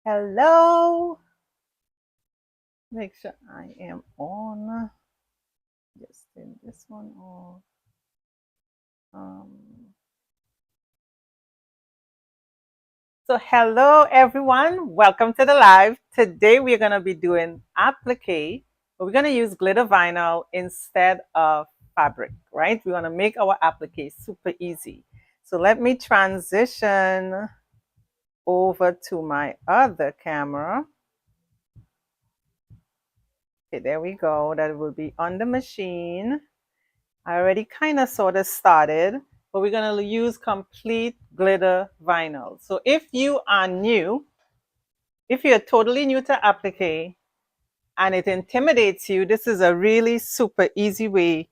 Hello. Make sure I am on. Just turn this one off. Um, so hello everyone. Welcome to the live. Today we're gonna be doing applique, but we're gonna use glitter vinyl instead of fabric, right? We want to make our applique super easy. So let me transition over to my other camera. Okay, there we go. That will be on the machine. I already kind of sort of started, but we're going to use complete glitter vinyl. So if you are new, if you're totally new to applique and it intimidates you, this is a really super easy way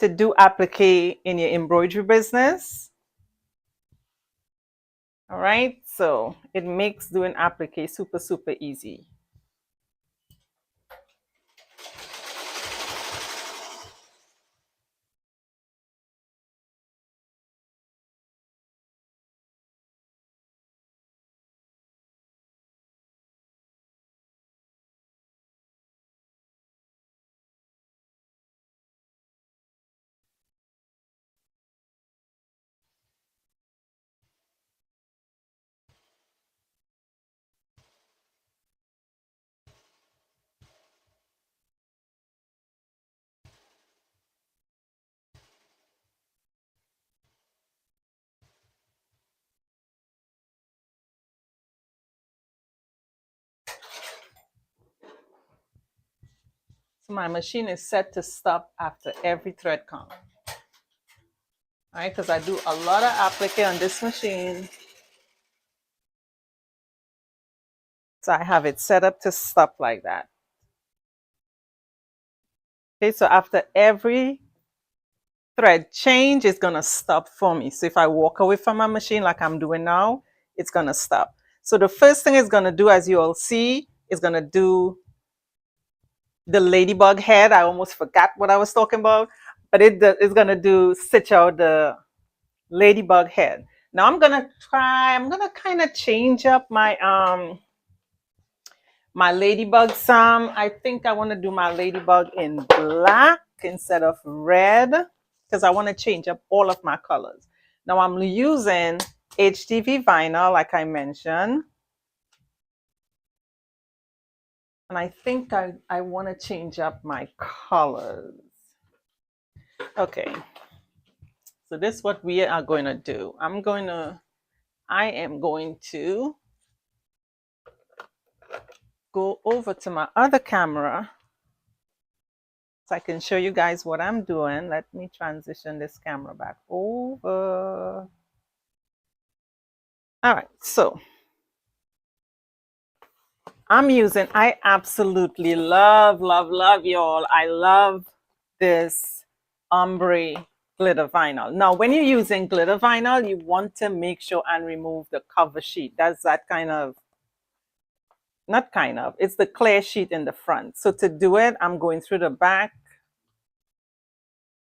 to do applique in your embroidery business. All right, so it makes doing applique super, super easy. So my machine is set to stop after every thread count. All right, because I do a lot of applique on this machine. So I have it set up to stop like that. Okay, so after every thread change, it's gonna stop for me. So if I walk away from my machine like I'm doing now, it's gonna stop. So the first thing it's gonna do, as you all see, is gonna do the ladybug head. I almost forgot what I was talking about, but it's gonna do stitch out the ladybug head. Now I'm gonna kind of change up my ladybug some. I think I want to do my ladybug in black instead of red because I want to change up all of my colors. Now I'm using HTV vinyl like I mentioned. And I think I want to change up my colors. Okay, so this is what we are going to do. I am going to go over to my other camera so I can show you guys what I'm doing. Let me transition this camera back over. All right, so I absolutely love, y'all. I love this ombre glitter vinyl. Now, when you're using glitter vinyl, you want to make sure and remove the cover sheet. That's that kind of, not kind of, it's the clear sheet in the front. So to do it, I'm going through the back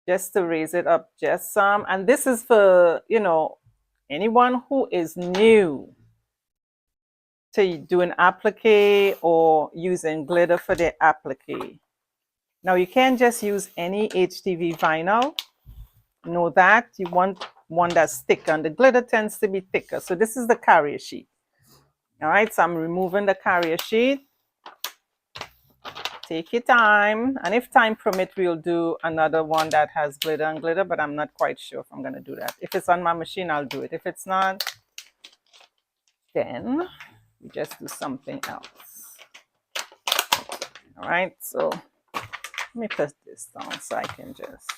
just to raise it up just some. And this is for, anyone who is new to doing applique or using glitter for their applique. Now you can't just use any HTV vinyl. Know that you want one that's thicker, and the glitter tends to be thicker. So this is the carrier sheet. All right, so I'm removing the carrier sheet. Take your time, and if time permit, we'll do another one that has glitter and glitter, but I'm not quite sure if I'm going to do that. If it's on my machine, I'll do it. If it's not, then we just do something else. All right, so let me put this down so I can just,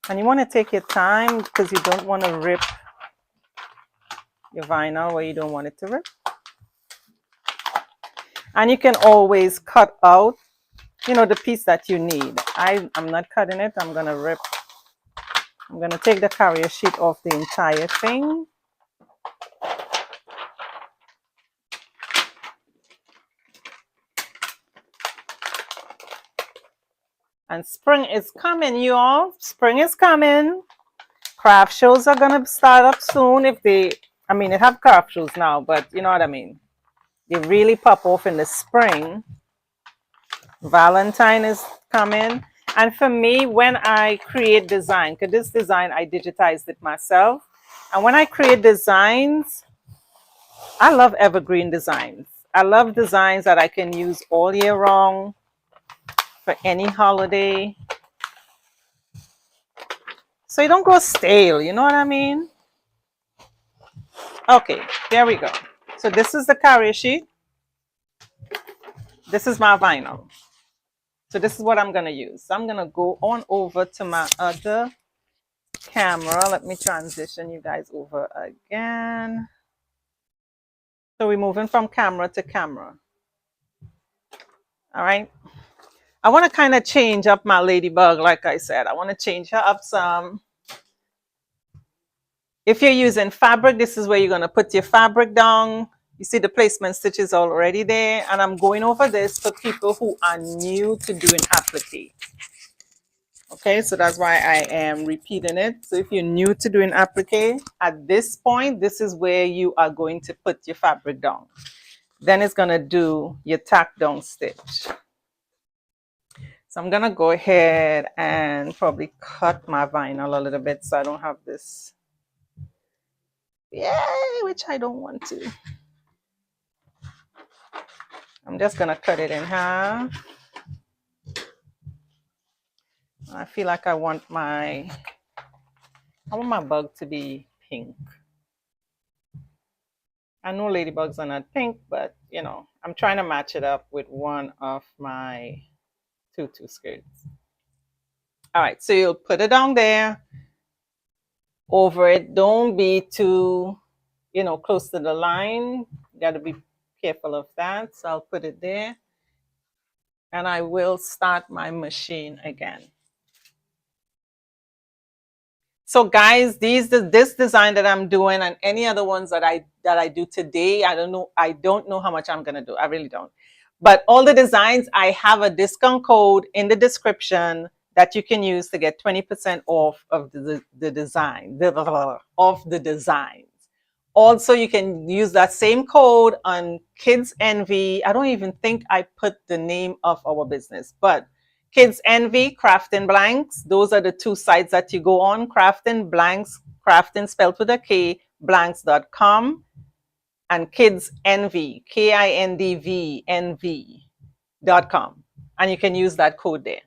and you want to take your time because you don't want to rip your vinyl where you don't want it to rip. And you can always cut out, the piece that you need. I'm not cutting it. I'm going to take the carrier sheet off the entire thing. And spring is coming, y'all. Spring is coming. Craft shows are going to start up soon if they I mean, it have craft shoes now, but you know what I mean. They really pop off in the spring. Valentine is coming. And for me, when I create design, because this design, I digitized it myself. And when I create designs, I love evergreen designs. I love designs that I can use all year long for any holiday. So you don't go stale, you know what I mean? Okay, there we go. So this is the carrier sheet. This is my vinyl. So this is what I'm gonna use. So I'm gonna go on over to my other camera. Let me transition you guys over again. So we're moving from camera to camera. All right. I want to kind of change up my ladybug, like I said. I want to change her up some. If you're using fabric, this is where you're going to put your fabric down. You see the placement stitches already there. And I'm going over this for people who are new to doing applique. Okay, so that's why I am repeating it. So if you're new to doing applique, at this point, this is where you are going to put your fabric down. Then it's going to do your tack down stitch. So I'm going to go ahead and probably cut my vinyl a little bit so I don't have this, yay, which I don't want to. I'm just going to cut it in half. I feel like I want my bug to be pink. I know ladybugs are not pink, but you know, I'm trying to match it up with one of my tutu skirts. All right, so you'll put it down there over it. Don't be too, you know, close to the line. You got to be careful of that. So I'll put it there and I will start my machine again. So guys, this design that I'm doing and any other ones that I do today, I don't know how much I'm gonna do. I really don't. But all the designs, I have a discount code in the description that you can use to get 20% off of the design, of the designs. Also, you can use that same code on Kids Envy. I don't even think I put the name of our business, but Kids Envy, Crafting Blanks. Those are the two sites that you go on. Crafting Blanks, crafting spelled with a K, blanks.com, and Kids Envy, KINDV, NV.com. And you can use that code there.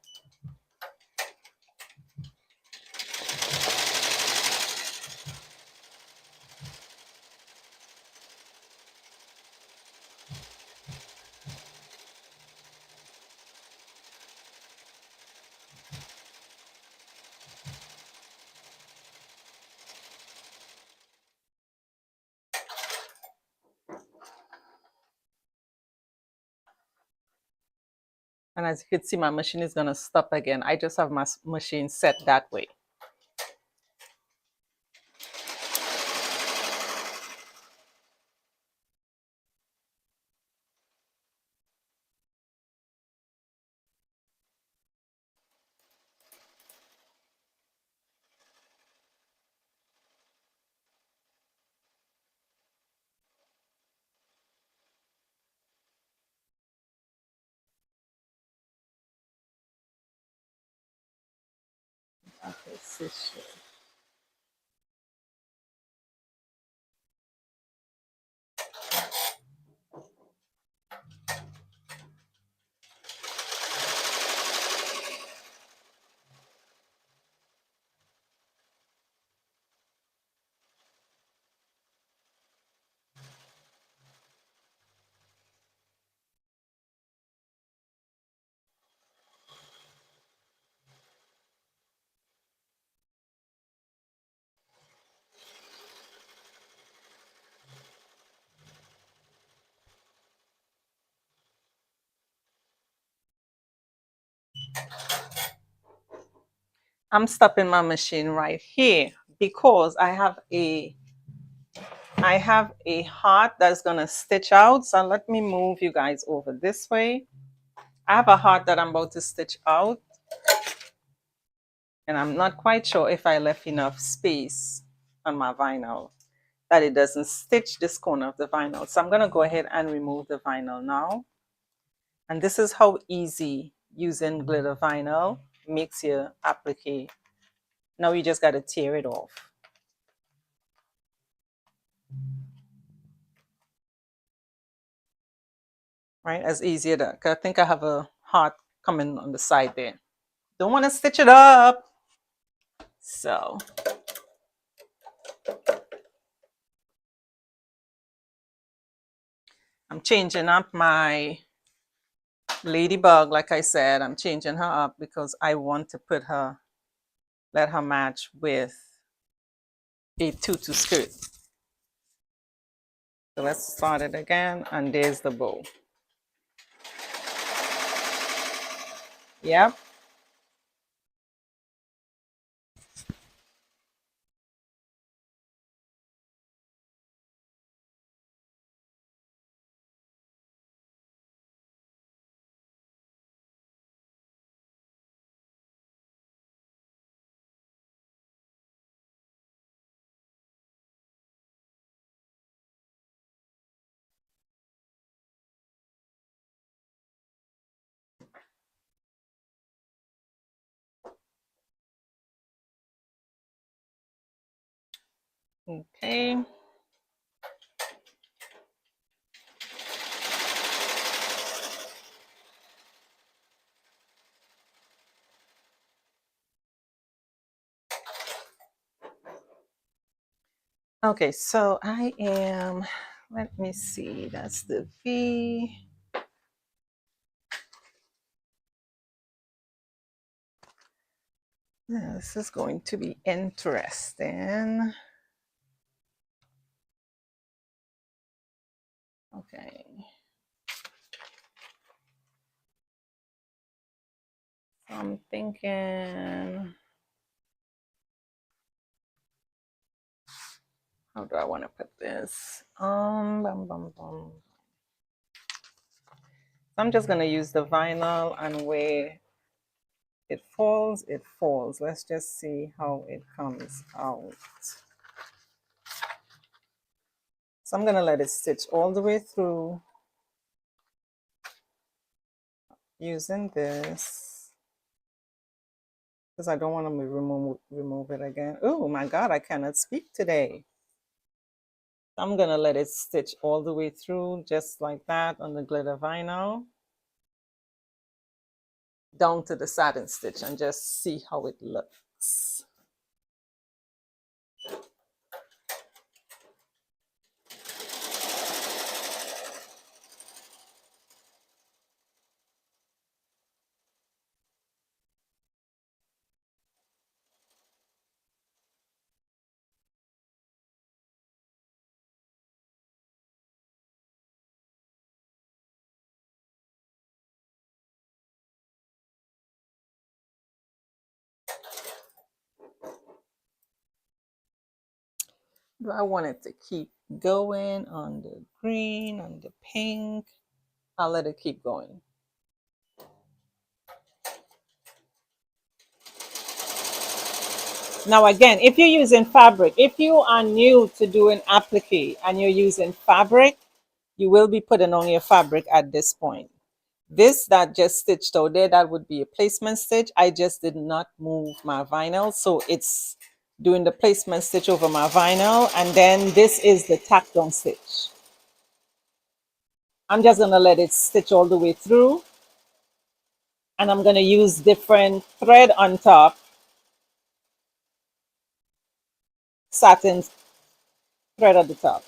And as you can see, my machine is going to stop again. I just have my machine set that way. Okay, so I'm stopping my machine right here because I have a heart that's gonna stitch out. So let me move you guys over this way. I have a heart that I'm about to stitch out, and I'm not quite sure if I left enough space on my vinyl. that it doesn't stitch this corner of the vinyl. So I'm going to go ahead and remove the vinyl now. And this is how easy using glitter vinyl makes your applique. Now you just got to tear it off. Right, as easy as that. I think I have a heart coming on the side there. Don't want to stitch it up. So I'm changing up my ladybug. Like I said, I'm changing her up because I want to put her, let her match with a tutu skirt. So let's start it again, and there's the bow. Yep. Okay. Okay, so I am, let me see, that's the V. This is going to be interesting. Okay. So I'm thinking, how do I want to put this? Bum, bum, bum. I'm just going to use the vinyl, and where it falls, it falls. Let's just see how it comes out. So I'm going to let it stitch all the way through using this, because I don't want to remove it again. Oh my God, I cannot speak today. I'm going to let it stitch all the way through just like that on the glitter vinyl, down to the satin stitch, and just see how it looks. Do I want it to keep going on the green, on the pink? I'll let it keep going. Now again, if you're using fabric, if you are new to doing applique and you're using fabric, you will be putting on your fabric at this point. This that just stitched out there, that would be a placement stitch. I just did not move my vinyl, so it's doing the placement stitch over my vinyl, and then this is the tack down stitch. I'm just gonna let it stitch all the way through, and I'm gonna use different thread on top, satin thread at the top.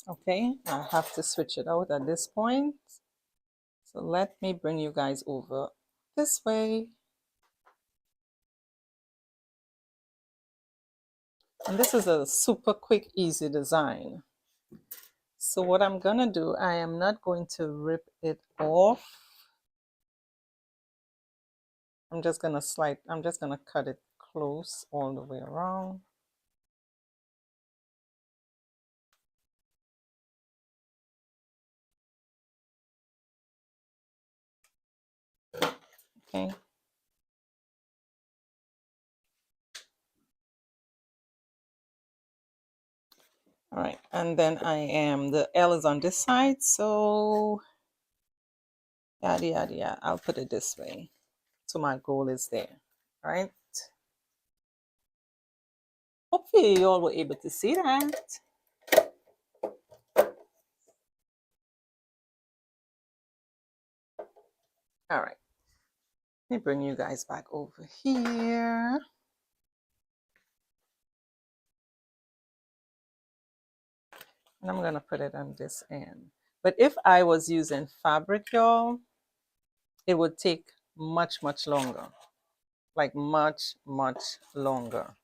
Okay, I have to switch it out at this point. So let me bring you guys over this way. And this is a super quick, easy design. So what I'm gonna do, I am not going to rip it off. I'm just gonna cut it close all the way around. Okay. All right, and then the L is on this side, so yada yada yada. I'll put it this way. So my goal is there, right? Hopefully you all were able to see that. All right, let me bring you guys back over here. And I'm gonna put it on this end. But if I was using fabric, y'all, it would take much, much longer. Like much, much longer.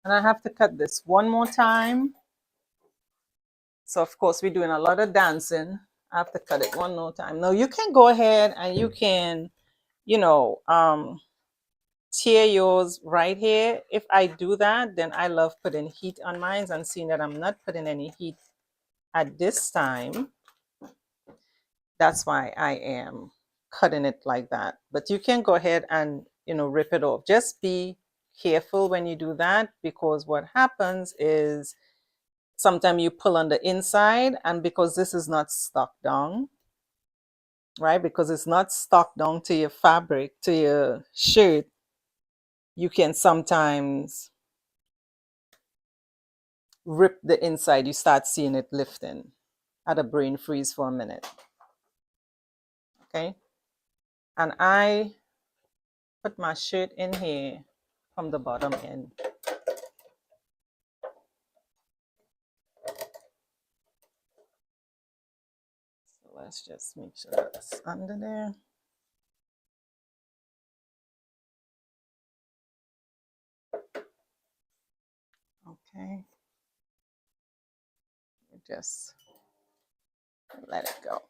And I have to cut this one more time. So of course we're doing a lot of dancing. I have to cut it one more time. Now you can go ahead and you can, you know, tear yours right here. If I do that, then I love putting heat on mine and seeing that I'm not putting any heat at this time. That's why I am cutting it like that. But you can go ahead and, you know, rip it off. Just be careful when you do that, because what happens is sometimes you pull on the inside, and because this is not stuck down, right? Because it's not stuck down to your fabric, to your shirt, you can sometimes rip the inside. You start seeing it lifting. At a brain freeze for a minute. Okay. And I put my shirt in here from the bottom end. So let's just make sure that's under there. Okay. Just let it go.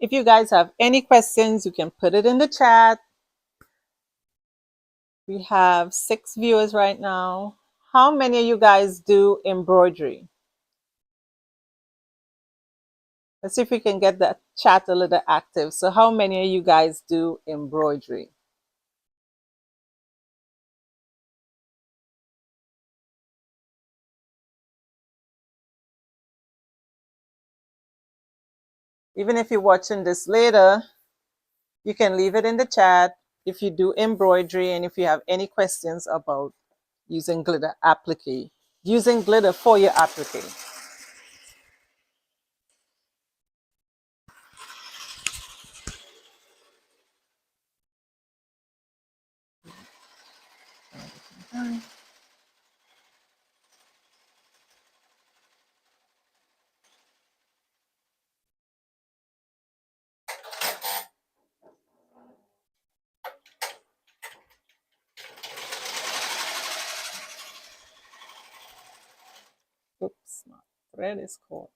If you guys have any questions, you can put it in the chat. We have 6 viewers right now. How many of you guys do embroidery? Let's see if we can get the chat a little active. So how many of you guys do embroidery? Even if you're watching this later, you can leave it in the chat if you do embroidery and if you have any questions about using glitter applique, using glitter for your applique. Oops, my thread is caught.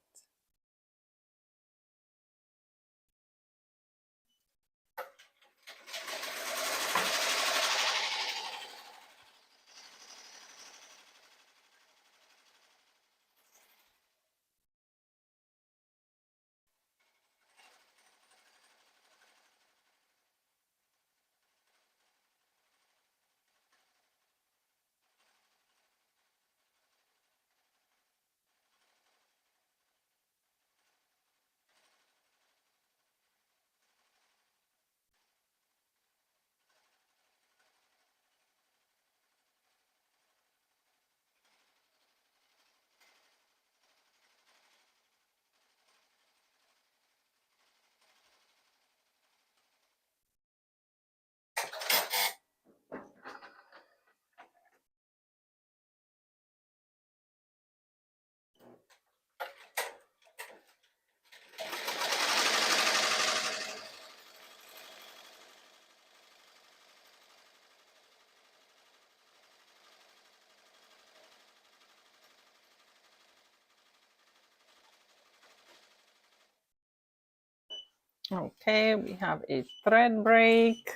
Okay, we have a thread break.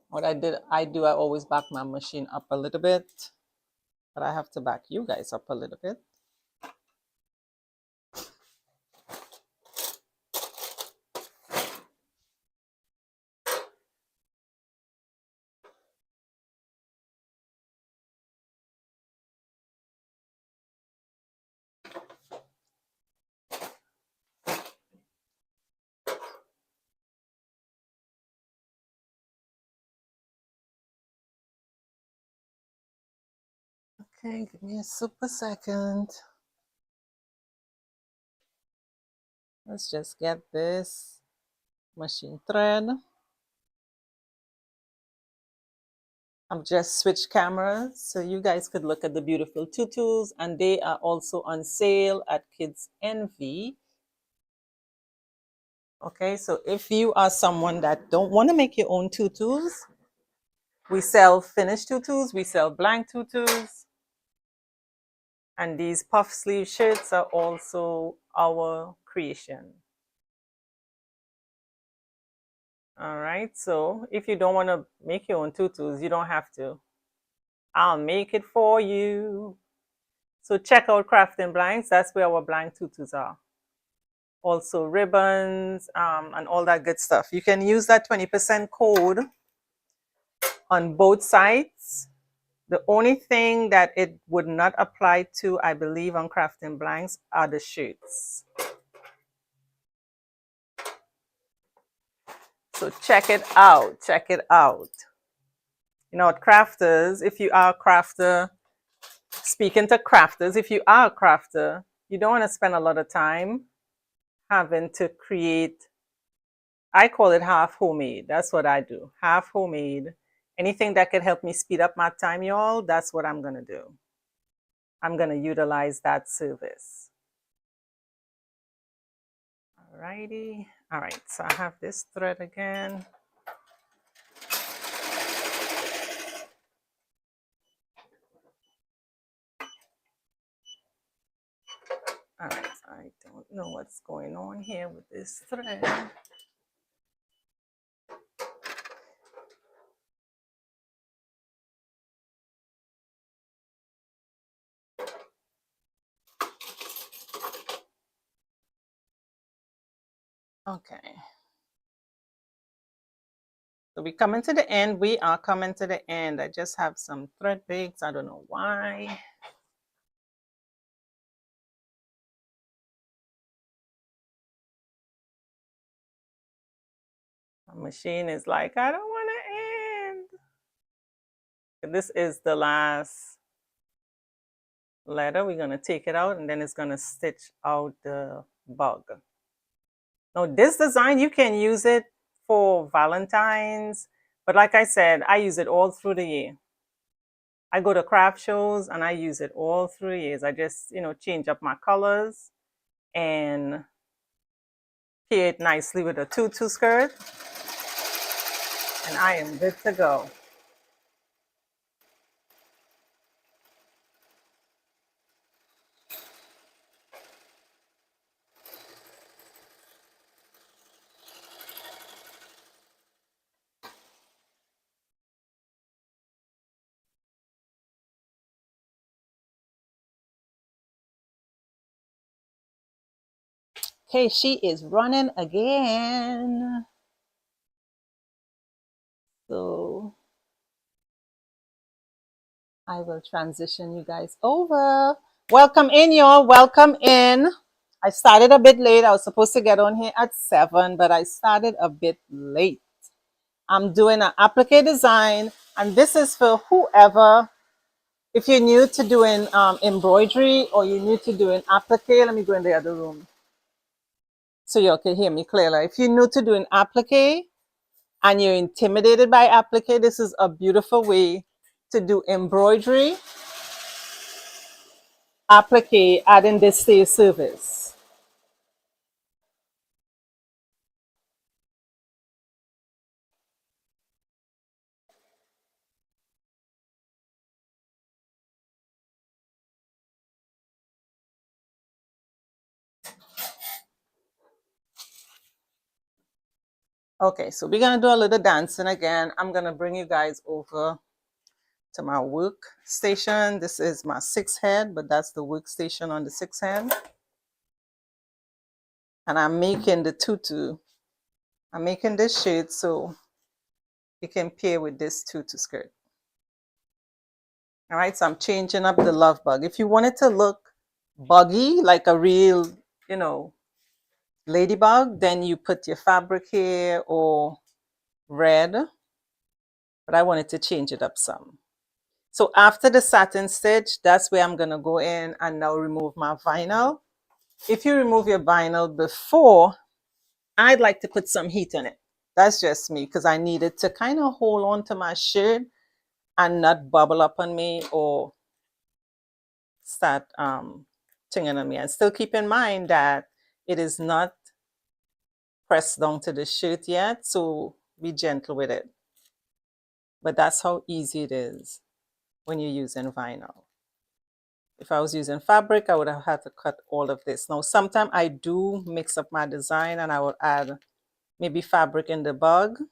What I always back my machine up a little bit, but I have to back you guys up a little bit. Okay, give me a super second. Let's just get this machine thread. I've just switched cameras so you guys could look at the beautiful tutus, and they are also on sale at Kids Envy. Okay, so if you are someone that don't want to make your own tutus, we sell finished tutus, we sell blank tutus, and these puff sleeve shirts are also our creation. All right, so if you don't want to make your own tutus, you don't have to. I'll make it for you. So check out Crafting Blanks. That's where our blank tutus are. Also ribbons and all that good stuff. You can use that 20% code on both sites. The only thing that it would not apply to, I believe, on Crafting Blanks are the shirts. So check it out. Check it out. You know, crafters, if you are a crafter, speaking to crafters, if you are a crafter, you don't want to spend a lot of time having to create, I call it half homemade. That's what I do. Half homemade. Anything that can help me speed up my time, y'all, that's what I'm going to do. I'm going to utilize that service. Alrighty. All right. So I have this thread again. I don't know what's going on here with this thread. Okay. So we coming to the end. We are coming to the end. I just have some thread breaks. I don't know why. My machine is like, I don't want to end. This is the last letter. We're going to take it out and then it's going to stitch out the bug. Now this design, you can use it for Valentine's, but like I said, I use it all through the year. I go to craft shows and I use it all through the years. I just, change up my colors and pair it nicely with a tutu skirt, and I am good to go. Okay, she is running again. So I will transition you guys over. Welcome in, y'all. Welcome in. I started a bit late. I was supposed to get on here at 7, but I started a bit late. I'm doing an applique design, and this is for whoever. If you're new to doing embroidery or you're new to doing applique, let me go in the other room so you can hear me clearly. If you're new to doing applique and you're intimidated by applique, this is a beautiful way to do embroidery, applique, adding this to your service. Okay, so we're gonna do a little dancing again. I'm gonna bring you guys over to my workstation. This is my 6 head, but that's the workstation on the 6 head. And I'm making the tutu. I'm making this shade so you can pair with this tutu skirt. All right, so I'm changing up the love bug. If you want it to look buggy, like a real, ladybug, then you put your fabric here or red, but I wanted to change it up some. So after the satin stitch, that's where I'm gonna go in and now remove my vinyl. If you remove your vinyl before, I'd like to put some heat on it. That's just me because I need it to kind of hold on to my shirt and not bubble up on me or start tingling on me. And still keep in mind that it is not pressed down to the shirt yet, so be gentle with it. But that's how easy it is when you're using vinyl. If I was using fabric, I would have had to cut all of this. Now, sometimes I do mix up my design and I will add maybe fabric in the bug,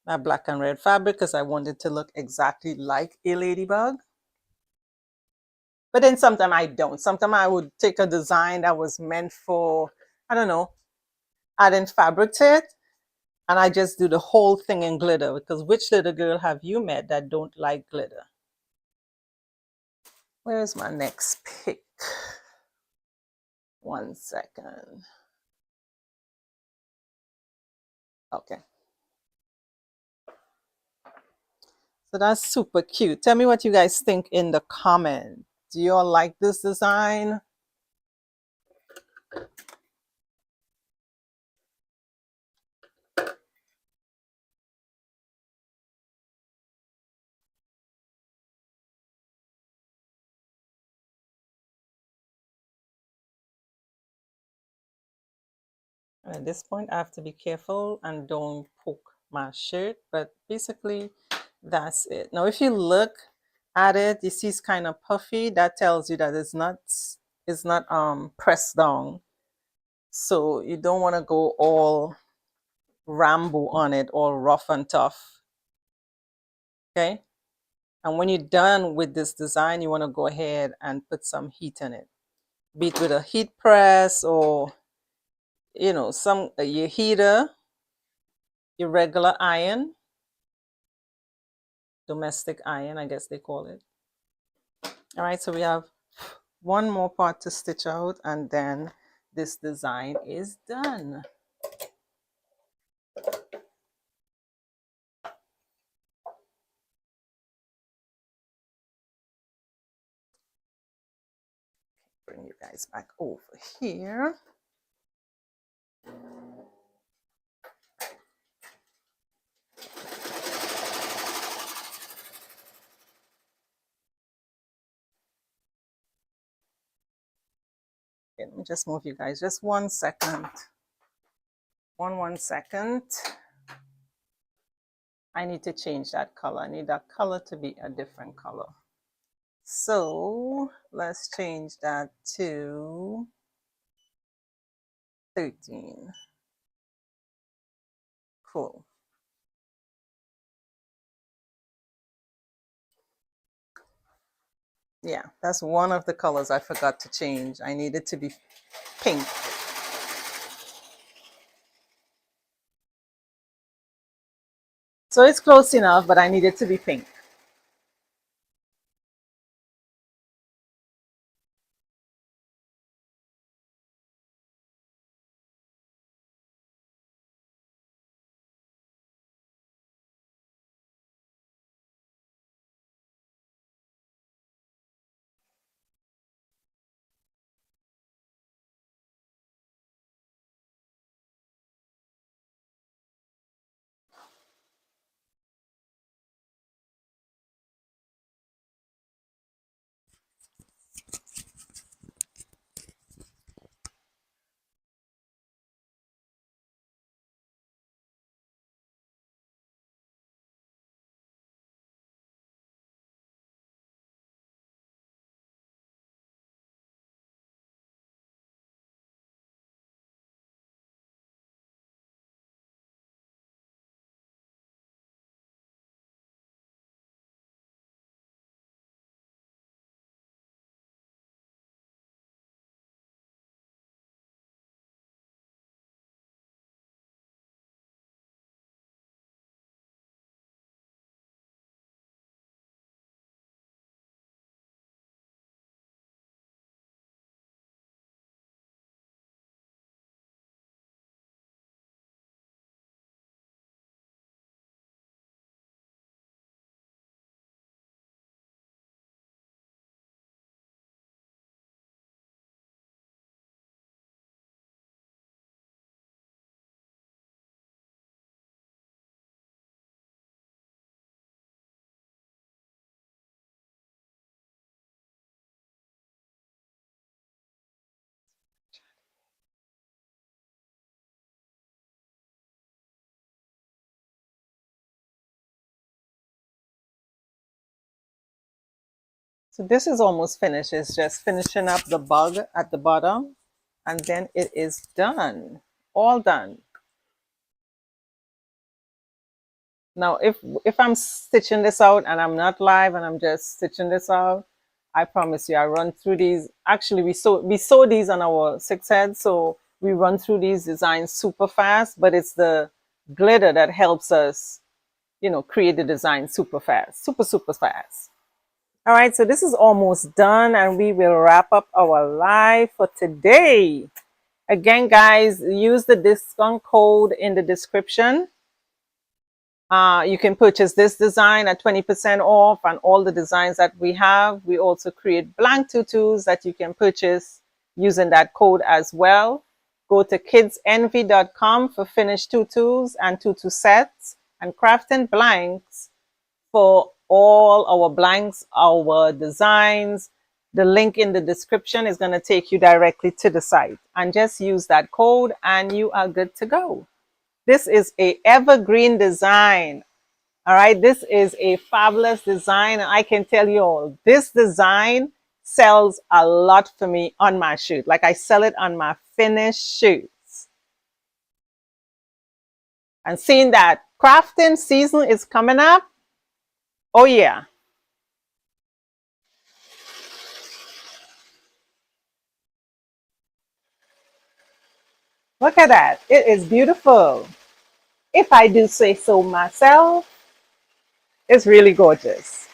my black and red fabric, because I want it to look exactly like a ladybug. But then sometimes I don't. Sometimes I would take a design that was meant for, I don't know, adding fabric to it, and I just do the whole thing in glitter, because which little girl have you met that don't like glitter? Where's my next pick? 1 second. Okay. So that's super cute. Tell me what you guys think in the comments. Do you all like this design? And at this point, I have to be careful and don't poke my shirt, but basically that's it. Now, if you look at it, you see it's kind of puffy. That tells you that is not pressed down. So you don't want to go all Rambo on it, all rough and tough. Okay. And when you're done with this design, you want to go ahead and put some heat in it. Be it with a heat press or, you know, your heater, your regular iron, domestic iron, I guess they call it. All right, so we have one more part to stitch out and then this design is done. Bring you guys back over here. Okay, let me just move you guys just 1 second. One second. I need to change that color. I need that color to be a different color. So let's change that to 13. Cool. Yeah, that's one of the colors I forgot to change. I need it to be pink. So it's close enough, but I need it to be pink. So this is almost finished. It's just finishing up the bug at the bottom and then it is done. All done. Now, if I'm stitching this out and I'm not live and I'm just stitching this out, I promise you, I run through these. Actually, we sew these on our 6 heads, so we run through these designs super fast. But it's the glitter that helps us, you know, create the design super fast, super fast. All right, so this is almost done, and we will wrap up our live for today. Again, guys, use the discount code in the description. You can purchase this design at 20% off and all the designs that we have. We also create blank tutus that you can purchase using that code as well. Go to kidsenvy.com for finished tutus and tutu sets and crafting blanks for all our blanks, our designs. The link in the description is going to take you directly to the site, and just use that code and you are good to go. This is a evergreen design. All right, this is a fabulous design. I can tell you all, this design sells a lot for me on my shirt. Like I sell it on my finished shirts. And seeing that crafting season is coming up, oh yeah. Look at that. It is beautiful. If I do say so myself, it's really gorgeous.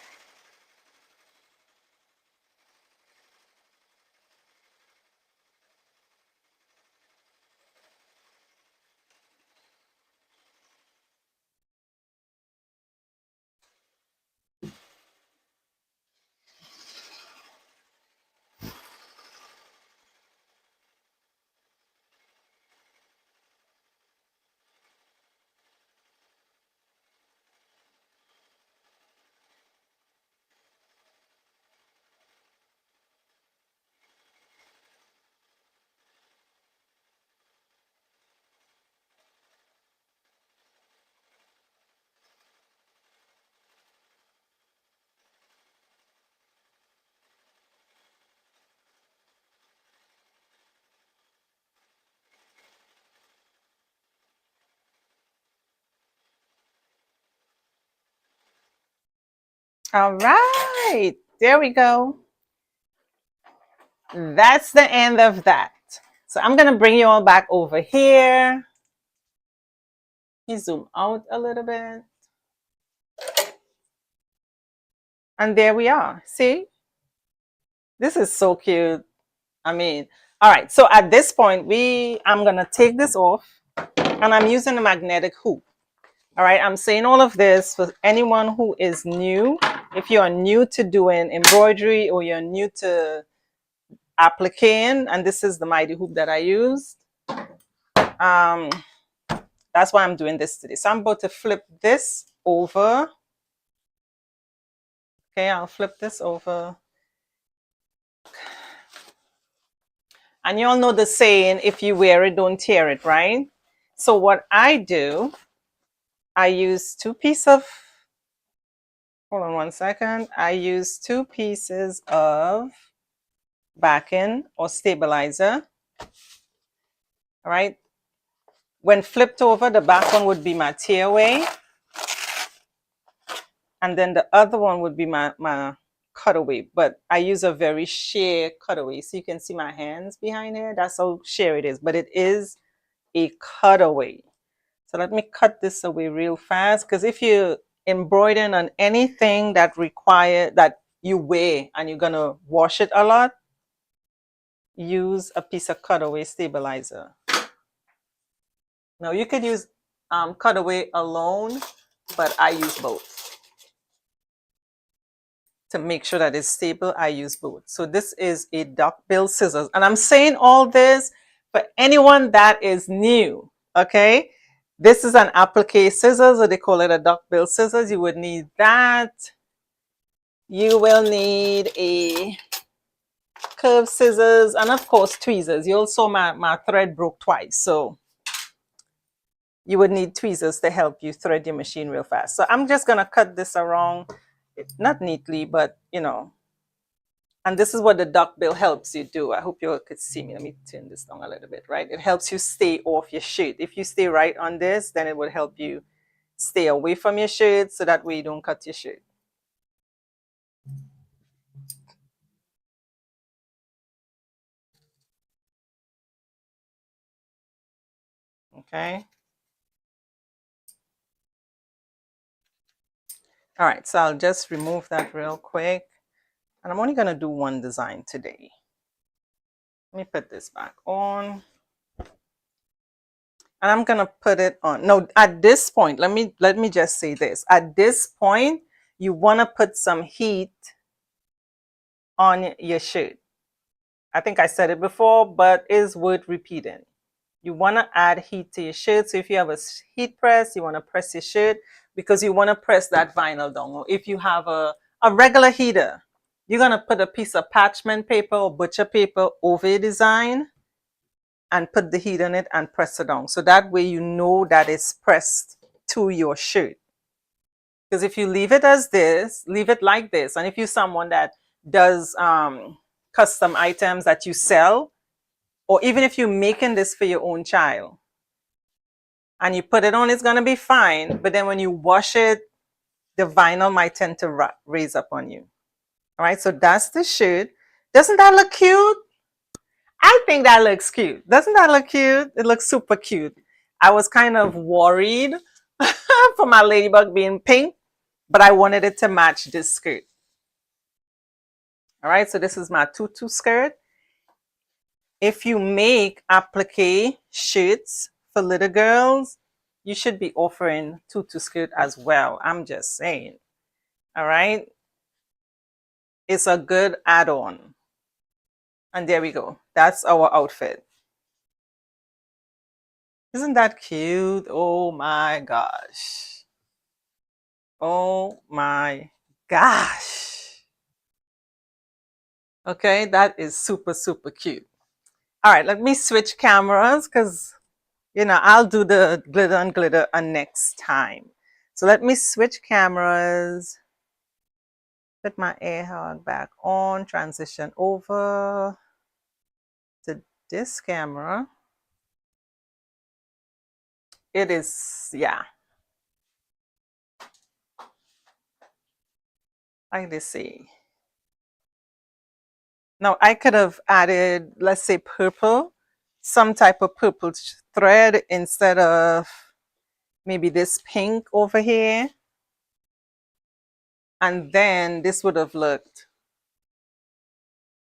All right, there we go. That's the end of that. So I'm going to bring you all back over here. You zoom out a little bit. And there we are. See? This is so cute. I mean, all right. So at this point, I'm going to take this off and I'm using a magnetic hoop. All right. I'm saying all of this for anyone who is new. If you're new to doing embroidery or you're new to appliquing, and this is the mighty hoop that I used. That's why I'm doing this today. So I'm about to flip this over. Okay, I'll flip this over. And you all know the saying, if you wear it, don't tear it, right? So what I do, I use hold on one second. I use 2 pieces of backing or stabilizer. All right. When flipped over, the back one would be my tearaway. And then the other one would be my cutaway. But I use a very sheer cutaway. So you can see my hands behind here. That's how sheer it is. But it is a cutaway. So let me cut this away real fast. Because if you're embroidering on anything that you wear and you're going to wash it a lot, use a piece of cutaway stabilizer. Now you could use cutaway alone, but I use both. To make sure that it's stable, I use both. So this is a duckbill scissors. And I'm saying all this for anyone that is new, okay? This is an applique scissors, or they call it a duckbill scissors. You would need that. You will need a curved scissors and of course tweezers. You also my thread broke twice, so you would need tweezers to help you thread your machine real fast. So I'm just gonna cut this around, not neatly, but you know. And this is what the duckbill helps you do. I hope you all could see me. Let me turn this down a little bit, right? It helps you stay off your shirt. If you stay right on this, then it will help you stay away from your shirt so that way you don't cut your shirt. Okay. All right, so I'll just remove that real quick. And I'm only going to do one design today. Let me put this back on. And I'm going to put it on. No, at this point, let me just say this. At this point, you want to put some heat on your shirt. I think I said it before, but it's worth repeating. You want to add heat to your shirt. So if you have a heat press, you want to press your shirt because you want to press that vinyl down. Or if you have a regular heater, you're going to put a piece of parchment paper or butcher paper over your design and put the heat on it and press it down. So that way you know that it's pressed to your shirt. Because if you leave it as this, leave it like this, and if you're someone that does custom items that you sell, or even if you're making this for your own child and you put it on, it's going to be fine. But then when you wash it, the vinyl might tend to raise up on you. All right, so that's the shirt. Doesn't that look cute? I think that looks cute. Doesn't that look cute? It looks super cute. I was kind of worried for my ladybug being pink, but I wanted it to match this skirt. All right, so this is my tutu skirt. If you make applique shirts for little girls, you should be offering tutu skirt as well. I'm just saying. All right, it's a good add-on. And there we go. That's our outfit. Isn't that cute? Oh my gosh. Oh my gosh. Okay, that is super, super cute. All right, let me switch cameras because, I'll do the glitter and glitter next time. So let me switch cameras. Put my air hog back on, transition over to this camera. It is, yeah. Like they say. Now I could have added, let's say purple, some type of purple thread instead of maybe this pink over here. And then this would have looked,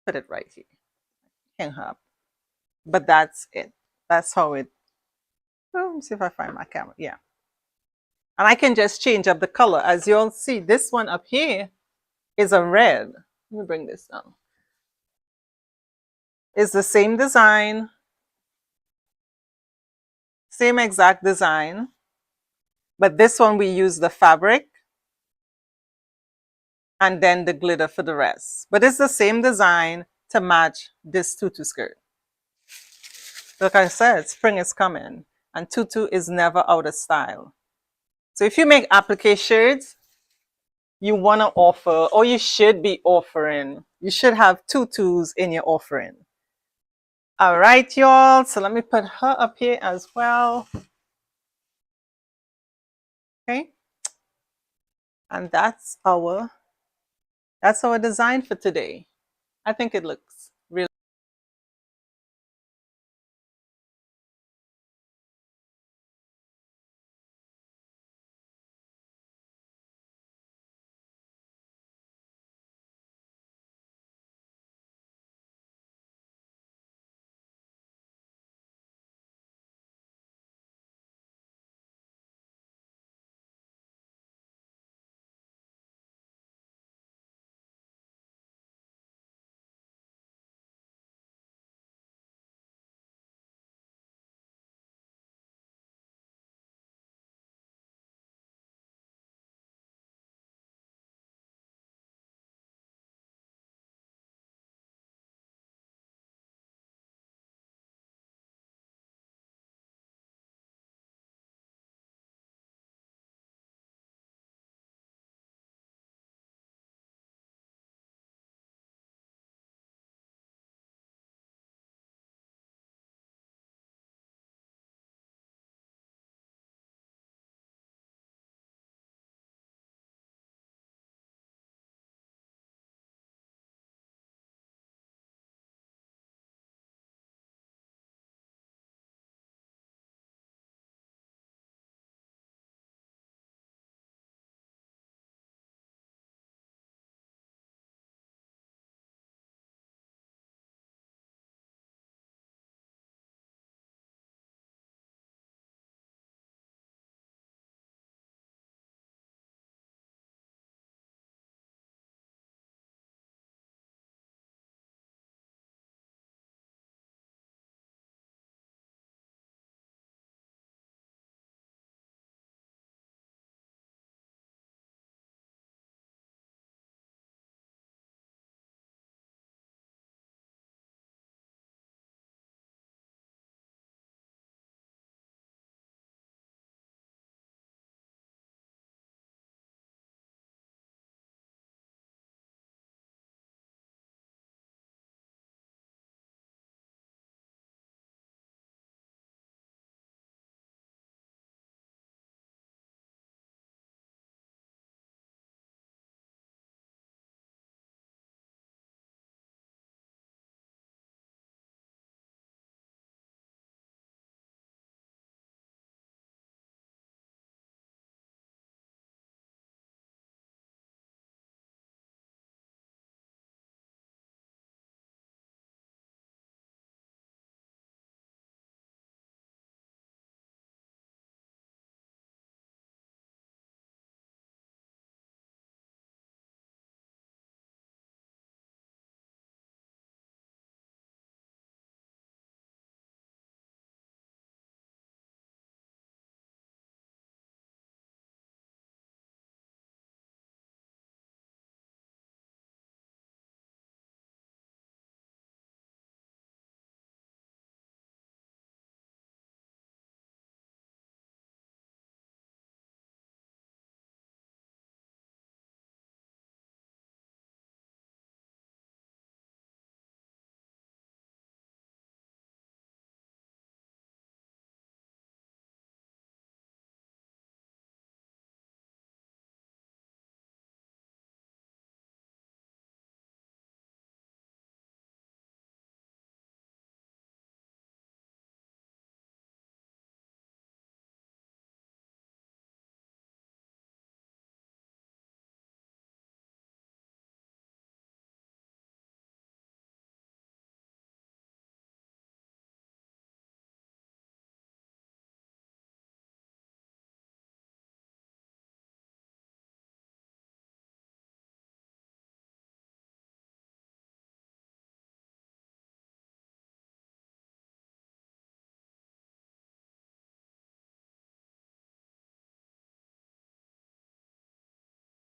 put it right here, hang up. But that's it. That's how it, oh, let me see if I find my camera. Yeah. And I can just change up the color. As you'll see, this one up here is a red. Let me bring this down. It's the same design, same exact design, but this one we use the fabric and then the glitter for the rest. But it's the same design to match this tutu skirt. Like I said, spring is coming and tutu is never out of style. So if you make applique shirts, you want to offer, or you should be offering, you should have tutus in your offering. All right, y'all. So let me put her up here as well. Okay. And that's our design for today. I think it looks